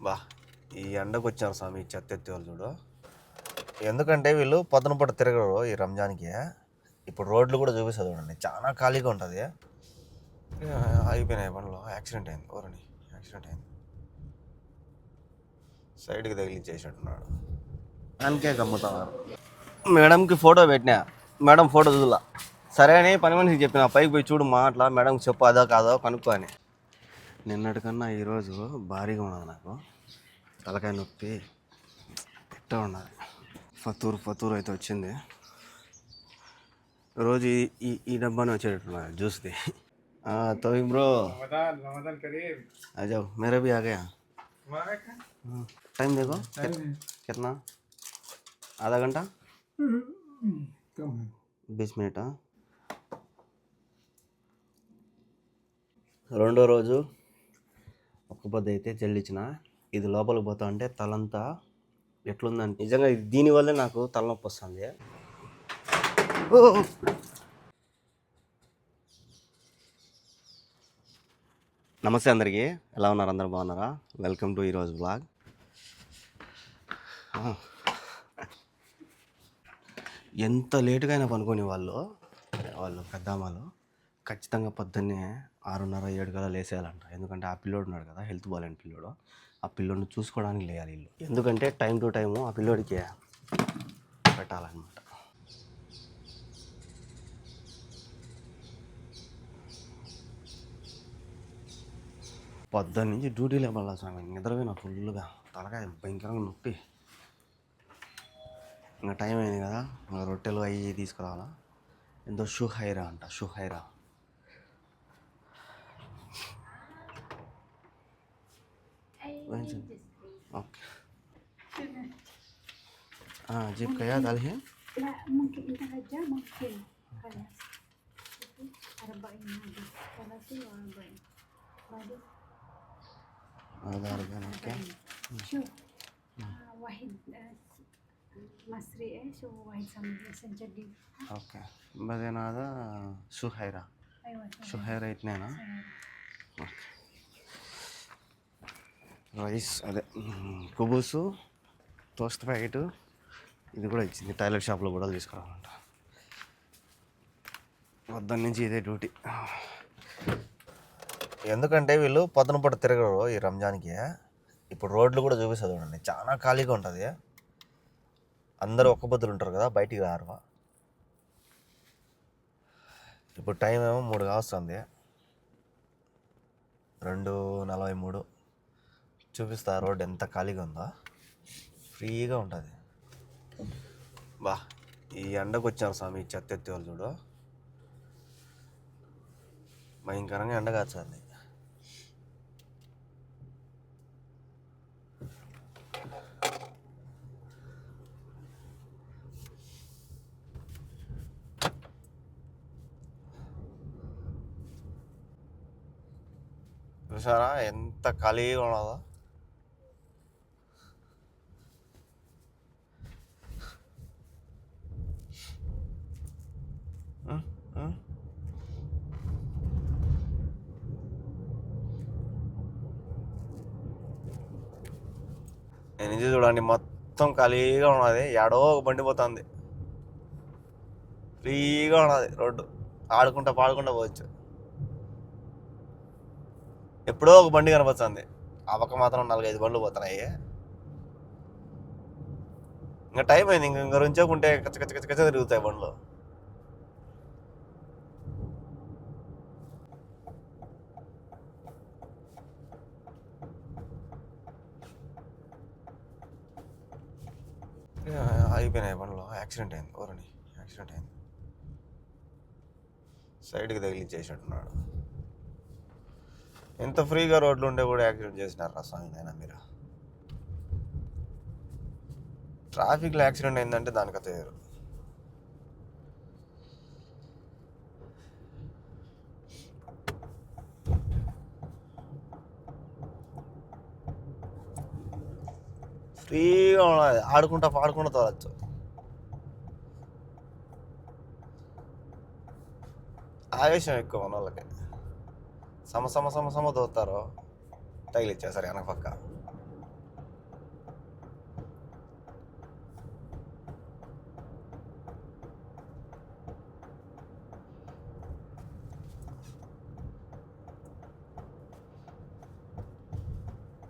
బా ఈ ఎండకు వచ్చారు స్వామి ఈ చెత్త ఎత్తే వాళ్ళు చూడు. ఎందుకంటే వీళ్ళు పొద్దున పూట తిరగరు ఈ రంజాన్కి. ఇప్పుడు రోడ్లు కూడా చూపిస్తుంది చూడండి, చాలా ఖాళీగా ఉంటుంది. అయిపోయినాయి పనులు. యాక్సిడెంట్ అయింది, ఓరని యాక్సిడెంట్ అయింది. సైడ్కి తగిలించేసినట్టున్నాడు. దానికే గమ్ముతున్నారు. మేడంకి ఫోటో పెట్టినా, మేడం ఫోటో చూడాల. సరే అని పని మనిషికి చెప్పిన, పైకి పోయి చూడు మా అట్లా మేడంకి చెప్పు అదో కాదో కనుక్కో అని. నిన్నటికన్నా ఈరోజు భారీగా ఉన్నది నాకు, తలకాయ నొప్పి ఎట్టా ఉన్నది. ఫతూర్ అయితే వచ్చింది. రోజు ఈ ఈ డబ్బానే వచ్చేటట్టున్నది జ్యూస్ది. तो ब्रो रमजान करीब आ जाओ, मेरा भी आ गया। टाइम देखो टाइम कितना, आधा घंटा कम है 20 मिनट। రెండో రోజు ఒక్క పొద్దు అయితే చెల్లించిన. ఇది లోపలికి పోతా అంటే తలంతా ఎట్లుందంటే నిజంగా దీనివల్లే నాకు తలనొప్పి వస్తుంది. నమస్తే అందరికీ, ఎలా ఉన్నారు? అందరూ బాగున్నారా? వెల్కమ్ టు ఈరోజు బ్లాగ్. ఎంత లేటుగా అయినా పనుకొని వాళ్ళు పెద్దమ్మలు ఖచ్చితంగా పొద్దున్నే 6:30-7 కల్లా లేసేయాలంట. ఎందుకంటే ఆ పిల్లోడు ఉన్నాడు కదా, హెల్త్ బాగాలేని పిల్లోడు, ఆ పిల్లోడిని చూసుకోవడానికి లేయాలి వీళ్ళు. ఎందుకంటే టైం టు టైము ఆ పిల్లోడికి పెట్టాలన్నమాట. పొద్దున్న నుంచి డ్యూటీలో వెళ్ళాలి స్వామి. నిద్రపోయినా ఫుల్గా, తలకాయ భయంకరంగా నొప్పి. ఇంకా టైం అయింది కదా, ఇంకా రొట్టెలు అవి తీసుకురావాలా. ఎంతో షుహైరా అంట, షుహైరా. ఓకే جيب كياد عليهم. لا ممكن انت هجا ممكن خلاص 40 هذه 30 و40 بعدين هذا 40 اوكي. شوف واحد مصري ايش وواحد سنجدي اوكي بعدين هذا شهيرة. ايوه شهيرة 2. ఓకే. రైస్ అదే కుబూసు, టోస్ట్ ప్యాకెట్, ఇది కూడా ఇచ్చింది. టైలర్ షాప్లో కూడా తీసుకురావాలంట. పొద్దున్న నుంచి ఇదే డ్యూటీ. ఎందుకంటే వీళ్ళు పొద్దున పూట తిరగరు ఈ రంజాన్కి. ఇప్పుడు రోడ్లు కూడా చూపిస్తుంది చూడండి, చాలా ఖాళీగా ఉంటుంది. అందరూ ఒక్క పొద్దులు ఉంటారు కదా, బయటికి రారు. ఇప్పుడు టైం ఏమో 3 కావస్తుంది, 2:43. చూపిస్తా రోడ్ ఎంత ఖాళీగా ఉందో, ఫ్రీగా ఉంటుంది. బా ఈ ఎండకు వచ్చారు స్వామి ఈ చెత్త ఎత్తే వాళ్ళు చూడు. భయంకరంగా ఎండ కాస్తుంది. చూసారా ఎంత ఖాళీగా ఉన్నదో. నేను ఇది చూడండి, మొత్తం ఖాళీగా ఉన్నది. ఎడో ఒక బండి పోతుంది, ఫ్రీగా ఉన్నది రోడ్డు. ఆడుకుంటా పాడుకుంటా పోవచ్చు. ఎప్పుడో ఒక బండి కనపడుతుంది, ఆ పక్క మాత్రం 4-5 బండ్లు పోతున్నాయి. ఇంకా టైం అయింది, ఇంక రుంచకుంటే కచ్చ కచ్చ కచ్చ కచ్చ తిరుగుతాయి బండ్లు. అయిపోయినాయి పనులు. యాక్సిడెంట్ అయింది, ఓరని యాక్సిడెంట్ అయింది. సైడ్కి తగిలించేసినట్టున్నాడు. ఎంత ఫ్రీగా రోడ్లు ఉండే కూడా యాక్సిడెంట్ చేసినారు స్వామి అయినా మీరు. ట్రాఫిక్లో యాక్సిడెంట్ అయిందంటే దానికి తెలియదు. ఫ్రీగా ఉన్నది, ఆడుకుంటా పాడుకుంటా తోలచ్చు. ఆవేశం ఎక్కువ మన వాళ్ళకి. సమ తోస్తారు, తగిలిచ్చేసారు వెనక పక్క.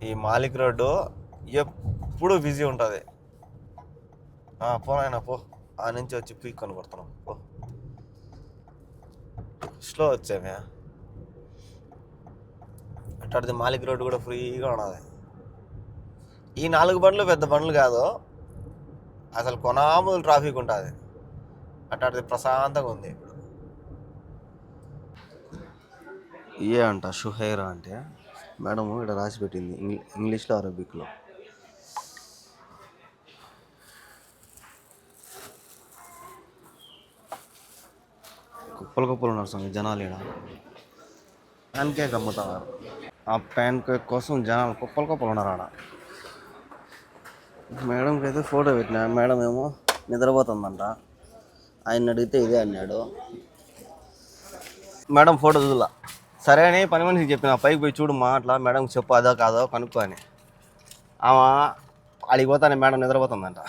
ఈ మాలిక్ రోడ్డు ఎప్పుడు బిజీ ఉంటుంది. పోనాయన పో, ఆ నుంచి వచ్చి పీక్ కొనుక్కొడుతున్నాం పో. స్లో వచ్చామే. అట్లాంటిది మాలిక్ రోడ్డు కూడా ఫ్రీగా ఉన్నది. ఈ 4 బండ్లు పెద్ద బండ్లు కాదు, అసలు కొనాములు ట్రాఫిక్ ఉంటుంది. అట్లాంటిది ప్రశాంతంగా ఉంది ఇప్పుడు. ఇయే అంట షుహైరా అంటే. మేడం ఇక్కడ రాసి పెట్టింది ఇంగ్లీష్లో అరబిక్లో. కుప్పలు ఉన్నారు స్వామి జనాలు. ఇక్కడ ప్యాన్ కేక్ అమ్ముతున్నారు. ఆ ప్యాన్ కేక్ కోసం జనాలు కుప్పలు ఉన్నారు ఆడ. మేడంకి అయితే ఫోటో పెట్టినా, మేడం ఏమో నిద్రపోతుందంట. ఆయన అడిగితే ఇదే అన్నాడు. మేడం ఫోటో చూడాల. సరే అని పని మనిషికి చెప్పిన, పైకి పోయి చూడమ్మా అట్లా మేడంకి చెప్పు అదో కాదో కనుక్కో అని. ఆమె అడిగి పోతానే మేడం నిద్రపోతుందంట.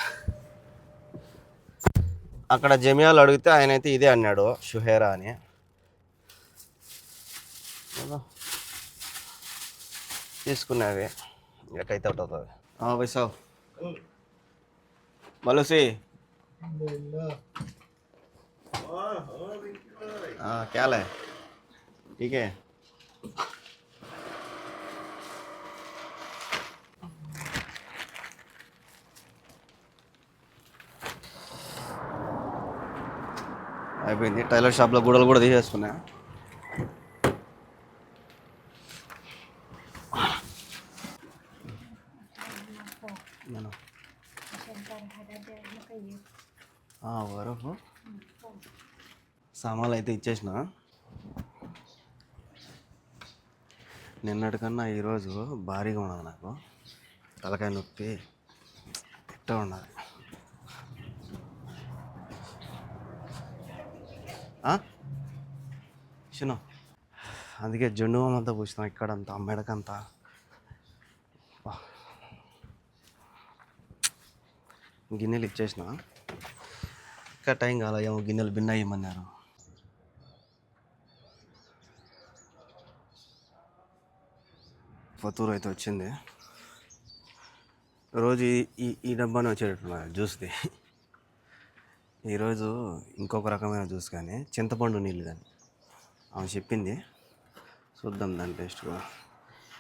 అక్కడ జమియాలు అడిగితే ఆయన అయితే ఇదే అన్నాడు, షుహేరా అని. తీసుకునేవి ఎక్కైతే ఒకటి అవుతుంది. వైసావ్ మలుసి क्या है ठीक है. అయిపోయింది. టైలర్ షాప్లో గూడలు కూడా తీసేసుకున్నా. వరకు సామాన్లు అయితే ఇచ్చేసిన. నిన్నటికన్నా ఈరోజు భారీగా ఉన్నది. నాకు తలకాయ నొప్పి తిట్టా ఉన్నది. చిన్న అందుకే జెండు అంతా పూసినాం ఇక్కడంతా, మెడకంతా. గిన్నెలు ఇచ్చేసిన. ఇంకా టైం కాల, ఏమో గిన్నెలు భిన్న ఇవ్వమన్నారు. ఫతూరు అయితే వచ్చింది. రోజు ఈ డబ్బానే వచ్చేటట్టున్నారు జ్యూస్ది. ఈరోజు ఇంకొక రకమైన జ్యూస్ కానీ, చింతపండు నీళ్ళు కానీ ఆమె చెప్పింది. చూద్దాం దాని టేస్ట్ కూడా.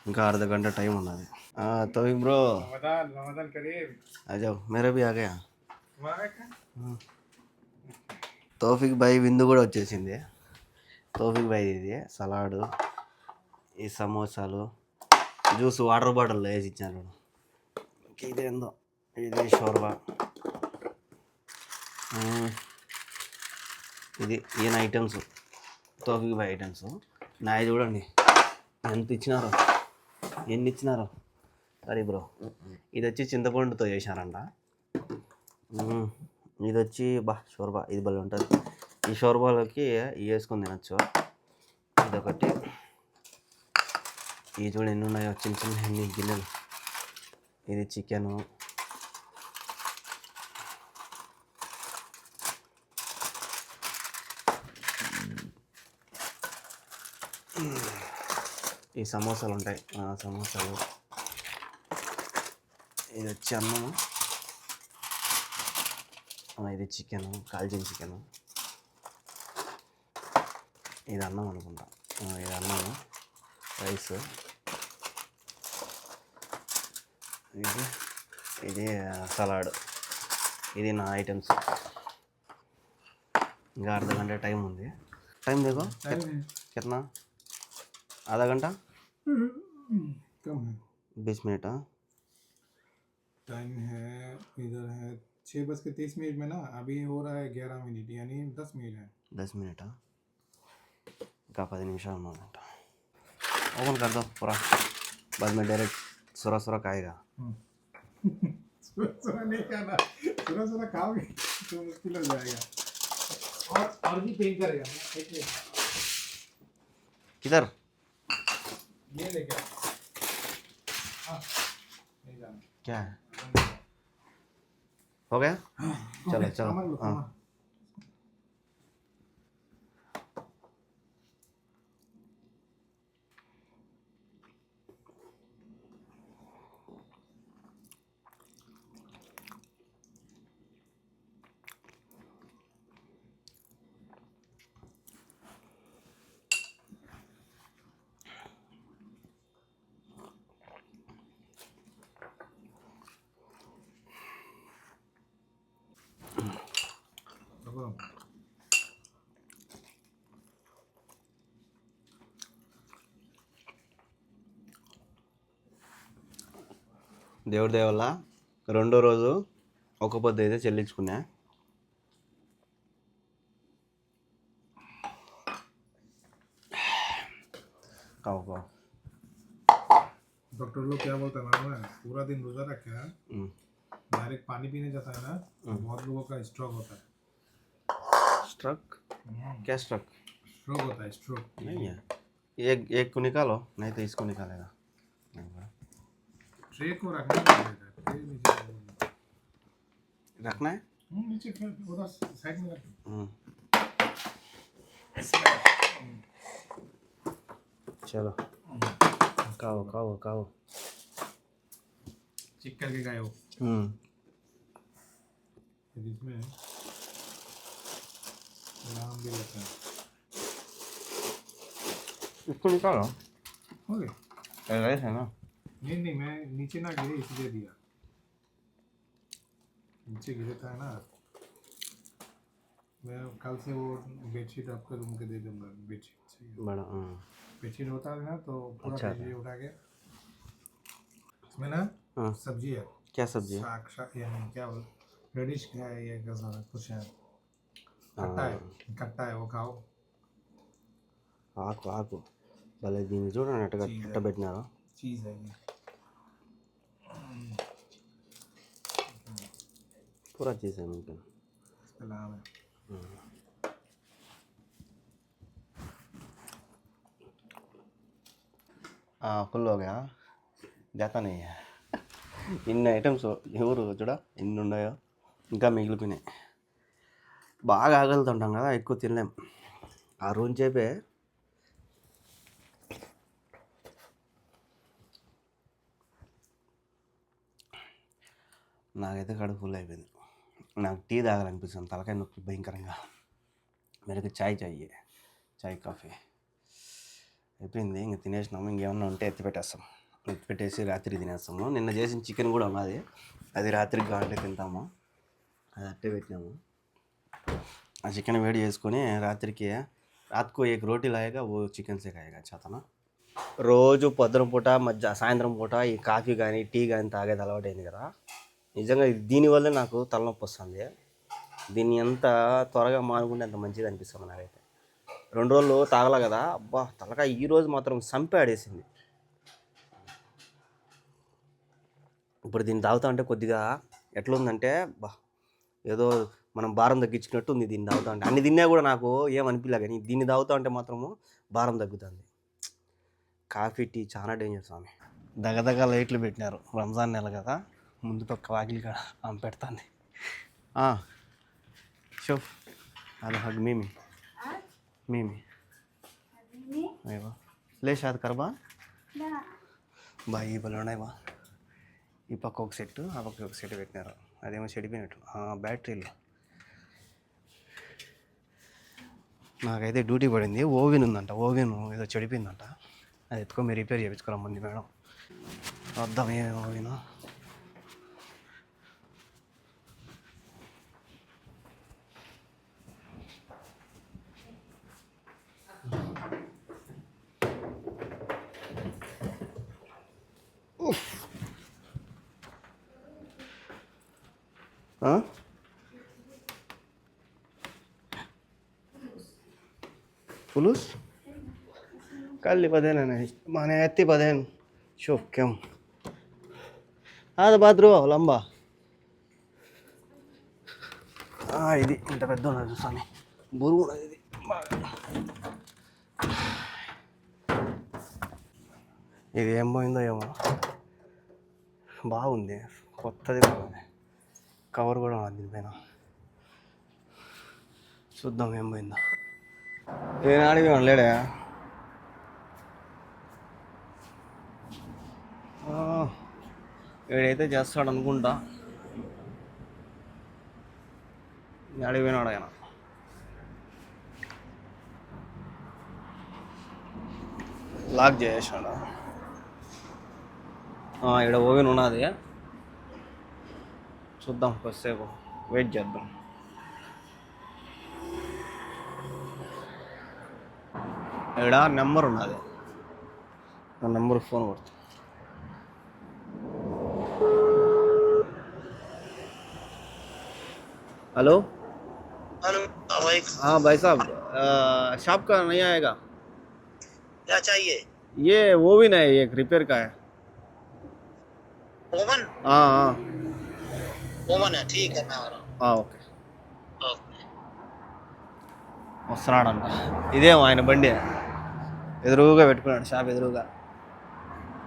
ఇంకా అర్ధ గంట టైం ఉన్నది. తోఫిక్ బ్రో रमजान करीब అజావ్ మేరే భీ ఆ గయా. తోఫిక్ భాయ్ విందు కూడా వచ్చేసింది. తోఫిక్ భాయ్ ఇది సలాడు, ఈ సమోసాలు, జ్యూస్ వాటర్ బాటిల్లో వేసి ఇచ్చారు. ఇదేందో ఇది షోర్బా. ఇది ఈయన ఐటమ్స్, తోఫిక్ భాయ్ ఐటమ్స్. నాయ చూడండి ఎంత ఇచ్చినారో, ఎన్ని ఇచ్చినారో. సరే బ్రో, ఇది వచ్చి చింతపండుతో చేశారంట. ఇది వచ్చి షోర్బా, ఇది భలే ఉంటుంది. ఈ షోర్బాలోకి ఇవి వేసుకొని తినచ్చు. ఇదొకటి. ఇవి చూడండి ఎన్ని ఉన్నాయో, చిన్న చిన్న ఎన్ని గిన్నెలు. ఇది చికెను. ఈ సమోసాలు ఉంటాయి, సమోసాలు. ఇది వచ్చి అన్నము. ఇది చికెను, కాల్చిన చికెను. ఇది అన్నం అనుకుంటా. ఇది అన్నము, రైస్. ఇది సలాడ్. ఇది నా ఐటమ్స్. ఇంకా అర్ధ గంట టైం ఉంది. టైం देखो कितना आधा घंटा कम है. 20 मिनट. टाइम है इधर है 6:30 में ना. अभी हो रहा है 11 मिनट, यानी 10 मिनट है. 10 मिनट ఇంకా 10 నిమిషాలు ఉన్నదంట. ఓపెన్ कर दो पूरा, बाद में डायरेक्ट सुरा सुरा खाएगा. सुरा नहीं खाना, सुरा खाओगे तो मुश्किल हो जाएगा. और भी पेन करेगा. किधर ये लेके नहीं जाना. क्या है, हो गया. चलो चलो. हाँ దేవుడి దయ వల్ల రెండో రోజు ఒక పొద్దు అయితే చెల్లించుకున్నా. కావు डॉक्टर लोग क्या बोलते हैं मालूम है, पूरा दिन रोजा रखे डायरेक्ट पानी पीने जाता है ना, तो बहुत लोगों का स्ट्रोक होता है. स्ट्रक क्या स्ट्रक स्ट्रोक होता है, स्ट्रोक. नहीं है. एक को निकालो, नहीं तो इसको निकालेगा. ट्रे को रखना पड़ेगा, ट्रे नीचे रखना है. नीचे फिर उधर साइड में रख. चलो खाओ खाओ खाओ. चेक करके गए हो. फिर इसमें नाम भी रहता है. इसको निकालो. हो गया. राइस है ना. नहीं मैं नीचे ना गिरे इसलिए दिया. नीचे गिरता है ना, मैं कल से वो बेडशीट आपके रूम के दे दूंगा. बेडशीट चाहिए बड़ा. बेडशीट होता है ना, तो पूरा अच्छा बेडशीट उठा के इसमें ना सब्जी है. क्या सब्जी है. शाक यानी क्या बोल, रेडिश है ये कैसा कुछ है, खट्टा है वो खाओ. ఆకు ఆకు భలే దీన్ని చూడండి అట్టగా చీజ్ పెట్టినారు. चीज़ है ये. पूरा चीज़ है मुमकिन. इसका नाम है. ఫుల్ हो गया जाता नहीं है. ఇన్ని ఐటమ్స్ ఎవరు చూడ ఎన్ని ఉన్నాయో ఇంకా మిగిలిపోయినాయి. బాగా ఆకలితుంటాం కదా, ఎక్కువ తినలేం. ఆ రోజు చెప్పే నాకైతే కడుపు ఫుల్ అయిపోయింది. నాకు టీ తాగాలనిపిస్తుంది, తలకాయ నొప్పి భయంకరంగా. మెరకు చాయ్ కాఫీ అయిపోయింది. ఇంక తినేసినాము. ఇంకేమన్నా ఉంటే ఎత్తిపెట్టేసి రాత్రి తినేస్తాము. నిన్న చేసిన చికెన్ కూడా ఉన్నది, అది రాత్రికి కావాలంటే తింటాము. అది అట్టే పెట్టినాము. ఆ చికెన్ వేడి చేసుకొని రాత్రికో एक रोटी लाएगा वो चिकन से खाएगा चाहता ना. రోజు పొద్దున పూట సాయంత్రం పూట ఈ కాఫీ కానీ టీ కానీ తాగేది అలవాటు అయింది కదా. నిజంగా దీనివల్లే నాకు తలనొప్పి వస్తుంది. దీన్ని ఎంత త్వరగా మానుకుంటే అంత మంచిది అనిపిస్తుంది నాకైతే. 2 రోజులు తాగల కదా, అబ్బా తలకాయ ఈరోజు మాత్రం సంపాడేసింది. ఇప్పుడు దీన్ని తాగుతా ఉంటే కొద్దిగా ఎట్లుందంటే బా ఏదో మనం భారం తగ్గించుకున్నట్టు ఉంది దీన్ని తాగుతా ఉంటే. అన్ని తిన్నా కూడా నాకు ఏమనిపించలే, కానీ దీన్ని తాగుతా ఉంటే మాత్రము భారం తగ్గుతుంది. కాఫీ టీ చాలా డేంజర్ స్వామి. దగదగ లైట్లు పెట్టినారు, రంజాన్ నెల కదా. ముందు పక్క వాకిలి కాడ ఆమె పెడుతుంది. షోఫ్ అది హగ్ మీమి అయ్యో లే షాద్ కర్బా బా. ఈ బలు ఉన్నాయి బా. ఈ పక్క ఒక సెట్, ఆ పక్క ఒక సెట్ పెట్టినారు. అదేమో చెడిపోయినట్టు బ్యాటరీలు. నాకైతే డ్యూటీ పడింది. ఓవెన్ ఉందంట, ఓవెన్ ఏదో చెడిపోయిందంట. అది ఎత్తుకొని మీరు రిపేర్ చేయించుకోరమ్మంది మేడం. వద్దాం ఏమేమి ఓవెన్. فلوس قال لي بعدين انا ما انا عدتي بعدين شوف كم هذا بادرو لمبه. ఇది ఇంత పెద్ద ఉన్నది చూసాను, బురుగు ఉన్నది ఇది. ఇది ఏం పోయిందో ఏమో, బాగుంది, కొత్తది బాగుంది. కవర్ కూడా ఉన్నది దీనిపైన. చూద్దాం ఏం పోయిందో. ఏనాడికి లేడా వీడైతే చేస్తాడు అనుకుంటా. ఆడికి పోయినాడు ఆయన. లాక్ చేసాడు. ఇక్కడ ఓవెన్ ఉన్నది, చూద్దాం కొద్దిసేపు వెయిట్ చేద్దాం. ఇక్కడ నెంబర్ ఉన్నది, ఆ నెంబర్కి ఫోన్ కొడుతుంది. हेलो। हेलो। हाँ भाई। हाँ भाई साहब, शॉप का नहीं आएगा? क्या चाहिए? ये वो भी नहीं, एक रिपेयर का है। ओवन? हाँ हाँ ओवन है, ठीक है, मैं आ रहा हाँ, ఓకే. हूँ। ओके। వస్తున్నాడంట. ఇదేమో ఆయన బండి ఎదురుగా పెట్టుకున్నాడు, షాప్ ఎదురుగా.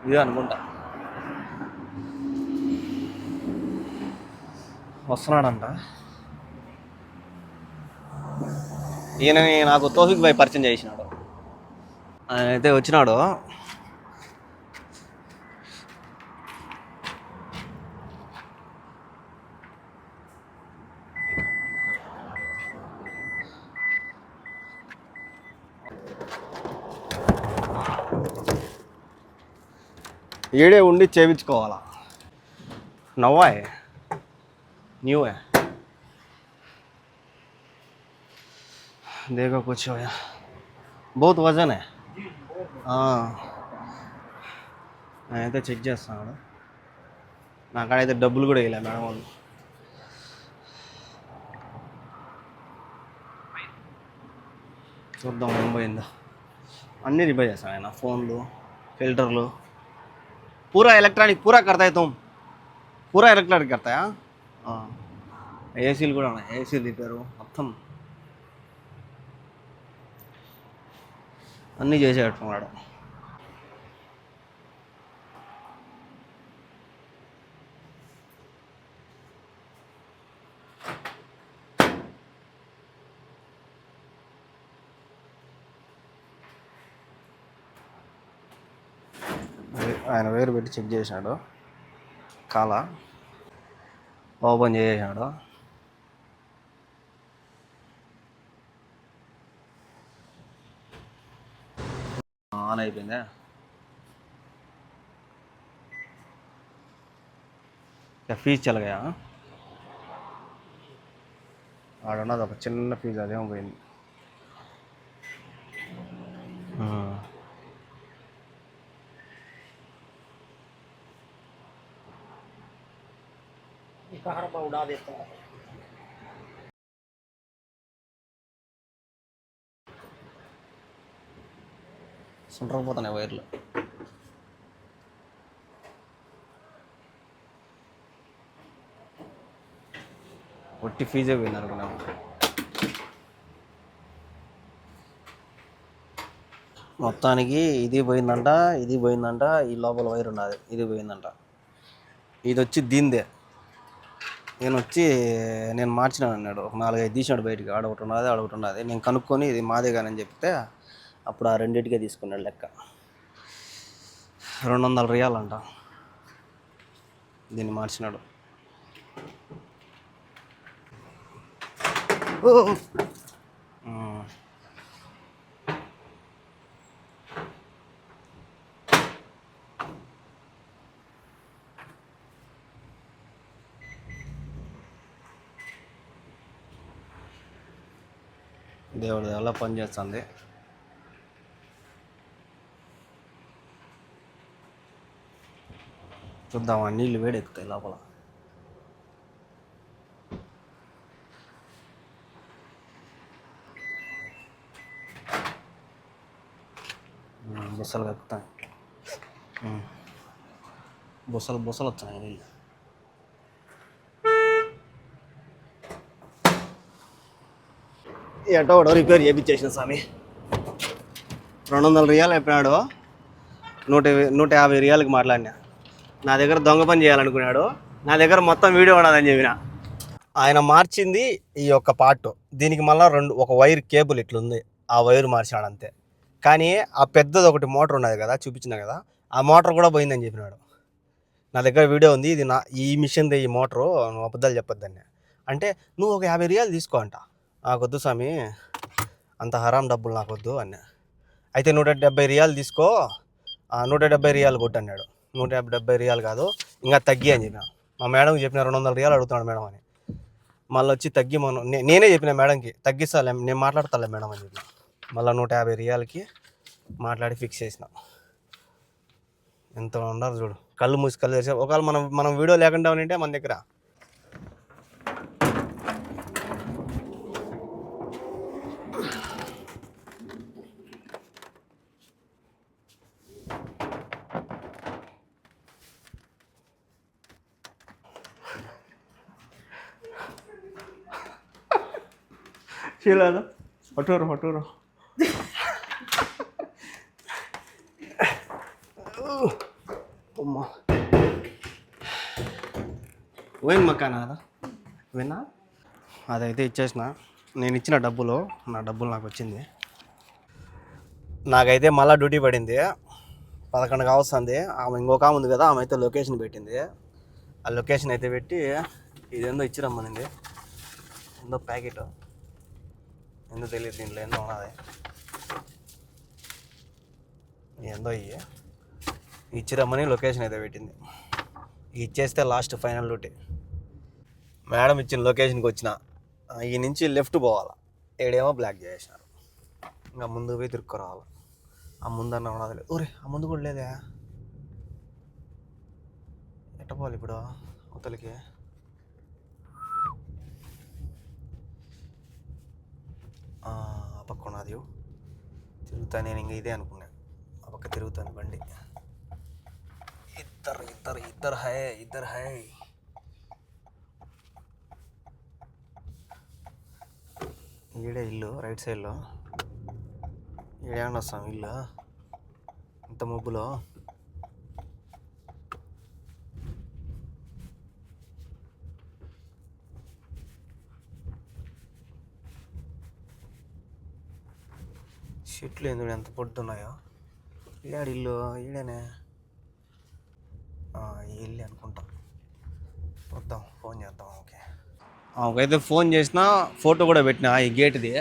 ఇదే అనుకుంటా. వస్తున్నాడంట. ఈయనని నాకు తోఫిక్ భాయ్ పరిచయం చేసినాడు. ఆయన అయితే వచ్చినాడు. ఈడే ఉండి చేయించుకోవాలా. नवा है, न्यू है. देखो कुछ हो या बहुत वजन है. అయితే చెక్ చేస్తున్నాడు. నాకాడైతే డబ్బులు కూడా వేయలే మేడం వాళ్ళు. చూద్దాం ఏం పోయిందో. అన్నీ రిపేర్ చేస్తాను ఆయన, ఫోన్లు, ఫిల్టర్లు, पूरा इलेक्ट्रॉनिक पूरा करता है तुम? पूरा इलेक्ट्रॉनिक करता है? हाँ. ఏసీలు కూడా ఉన్నాయి, ఏసీ రిపేరు మొత్తం అన్నీ చేసేటట్టున్నాడు. ఆయన వేరు పెట్టి చెక్ చేశాడు, కాల ఓపెన్ చేసేసాడు. ఆన్ అయిపోయిందా? ఫీజు చల్లగా ఆడున్నది ఒక చిన్న ఫీజు, అదేమో పోయింది. उड़ा देता है। సుండ్రపోతున్నాయి వైర్లు. ఒట్టి ఫీజే పోయింది అనుకున్నాము. మొత్తానికి ఇది పోయిందంట, ఇది పోయిందంట, ఈ లోపల వైర్ ఉన్నది ఇది పోయిందంట. ఇది వచ్చి దీందే. నేను మార్చినాను అన్నాడు. ఒక 4-5 తీసినాడు బయటికి. ఆడొకటి ఉన్నది, ఆడొకటి ఉన్నది. నేను కనుక్కొని ఇది మాదే కానీ అని చెప్తే అప్పుడు ఆ రెండింటికే తీసుకున్నాడు లెక్క. 200 రియాల్ అంట దీన్ని మార్చినాడు. దేవుడి వల్ల పని చేస్తుంది. చూద్దాం, ఆ నీళ్ళు వేడెక్కుతాయి లోపల. బుసలు కక్కుతాయి, బుసలు వచ్చాయి నీళ్ళు. ఎటో ఒకటో రిపేర్ చేయించేసిన స్వామి. 200 రియాలు చెప్పినాడు. 150 రియాలకి మాట్లాడినా. నా దగ్గర దొంగ పని చేయాలనుకున్నాడు. నా దగ్గర మొత్తం వీడియో ఉన్నదని చెప్పిన. ఆయన మార్చింది ఈ యొక్క పార్ట్. దీనికి మళ్ళీ ఒక వైర్ కేబుల్ ఇట్లుంది, ఆ వైర్ మార్చాడు అంతే. కానీ ఆ పెద్దది ఒకటి మోటార్ ఉన్నది కదా, చూపించిన కదా, ఆ మోటార్ కూడా పోయిందని చెప్పినాడు. నా దగ్గర వీడియో ఉంది. ఇది ఈ మిషన్ది, ఈ మోటరు. నువ్వు అబద్ధాలు చెప్పొద్దని అంటే, నువ్వు ఒక 50 రియాలు తీసుకో అంట. నాకొద్దు స్వామి, అంత హరాం డబ్బులు నాకొద్దు అన్నా. అయితే 170 రియాలు తీసుకో, 170 రియాలు కొట్టు అన్నాడు. 170 రియాలు కాదు, ఇంకా తగ్గి అని చెప్పిన. మా మేడంకి చెప్పిన 200 రియాలు అడుగుతున్నాడు మేడం అని. మళ్ళీ వచ్చి తగ్గి నేనే చెప్పిన మేడంకి, తగ్గిస్తాలే నేను మాట్లాడతాలే మేడం అని చెప్పిన. మళ్ళీ 150 రియాలకి మాట్లాడి ఫిక్స్ చేసిన. ఎంత ఉండాలి చూడు, కళ్ళు మూసి కళ్ళు తెరిచి. ఒకవేళ మనం వీడియో లేకుండా ఉంటే మన దగ్గర చీలాదా హటూరు అమ్మా పోయింది మక్కానా అదా విన్నా అదైతే ఇచ్చేసిన నేను ఇచ్చిన డబ్బులు నాకు వచ్చింది. నాకైతే మళ్ళీ డ్యూటీ పడింది 11 కావస్తుంది. ఆమె ఇంకొక ఆమె ఉంది కదా, ఆమె అయితే లొకేషన్ పెట్టింది. ఆ లొకేషన్ అయితే పెట్టి ఇదేందో ఇచ్చిరమ్మనింది. ఏందో ప్యాకెట్ ఏందో తెలియదు, దీంట్లో ఏందో ఉన్నది. ఏందో ఇచ్చిరమ్మని లొకేషన్ అయితే పెట్టింది. ఇచ్చేస్తే లాస్ట్ ఫైనల్ డ్యూటీ. మేడం ఇచ్చిన లొకేషన్కి వచ్చిన ఈ నుంచి లెఫ్ట్ పోవాలి, ఏడేమో బ్లాక్ చేసినారు. ఇంకా ముందుకు పోయి తిరుక్కు ఆ ముందన్న ఉన్నది. ఊరే ఆ ముందు కూడా లేదే, ఎట్ట పోవాలి ఇప్పుడు అవతలికి? ఆ పక్క ఉన్నది తిరుగుతా. నేను ఇంక ఇదే అనుకున్నాను, ఆ పక్క తిరుగుతాను బండి. ఇద్దరు హై ఈడే ఇల్లు రైట్ సైడ్లో. ఈడేమన్నా వస్తాం ఇల్లు ఇంత ముగ్గులో. చెట్లు ఎందుకు ఎంత పొద్దున్నాయో. ఈడాడు ఇల్లు, ఈడేనే ఈ ఇల్లు అనుకుంటా. వద్దాం ఫోన్ చేద్దాం. ఓకే ఆమెకైతే ఫోన్ చేసిన, ఫోటో కూడా పెట్టినా ఈ గేట్ది.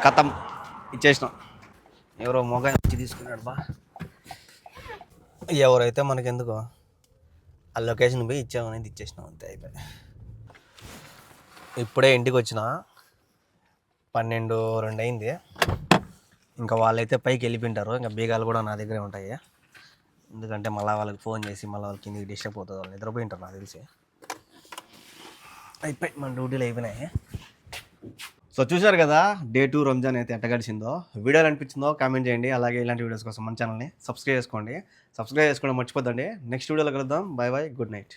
కథం ఇచ్చేసినాం. ఎవరో మొగ వచ్చి తీసుకున్నాడు బా. ఎవరైతే మనకెందుకు, ఆ లొకేషన్ పోయి ఇచ్చామనేది ఇచ్చేసినాం అంతే, అయిపోయి. ఇప్పుడే ఇంటికి వచ్చిన 12-2 అయింది. ఇంకా వాళ్ళైతే పైకి వెళ్ళిపోయింటారు. ఇంకా బీగాలు కూడా నా దగ్గరే ఉంటాయి. ఎందుకంటే మళ్ళీ వాళ్ళకి ఫోన్ చేసి మళ్ళీ వాళ్ళకి కిందికి డిస్టర్బ్ అవుతుంది. వాళ్ళు నిద్రపోయింటారు నాకు తెలిసి. అయిపోయి మన డ్యూటీలు అయిపోయినాయి. సో చూశారు కదా డే 2 రంజాన్ అయితే ఎట్ట గడిచిందో. వీడియోలు అనిపించిందో కామెంట్ చేయండి. అలాగే ఇలాంటి వీడియోస్ కోసం మన ఛానల్ని సబ్స్క్రైబ్ చేసుకోండి. సబ్స్క్రైబ్ చేసుకోవడం మర్చిపోద్దండి. నెక్స్ట్ వీడియోలో కలుద్దాం. Bye good night.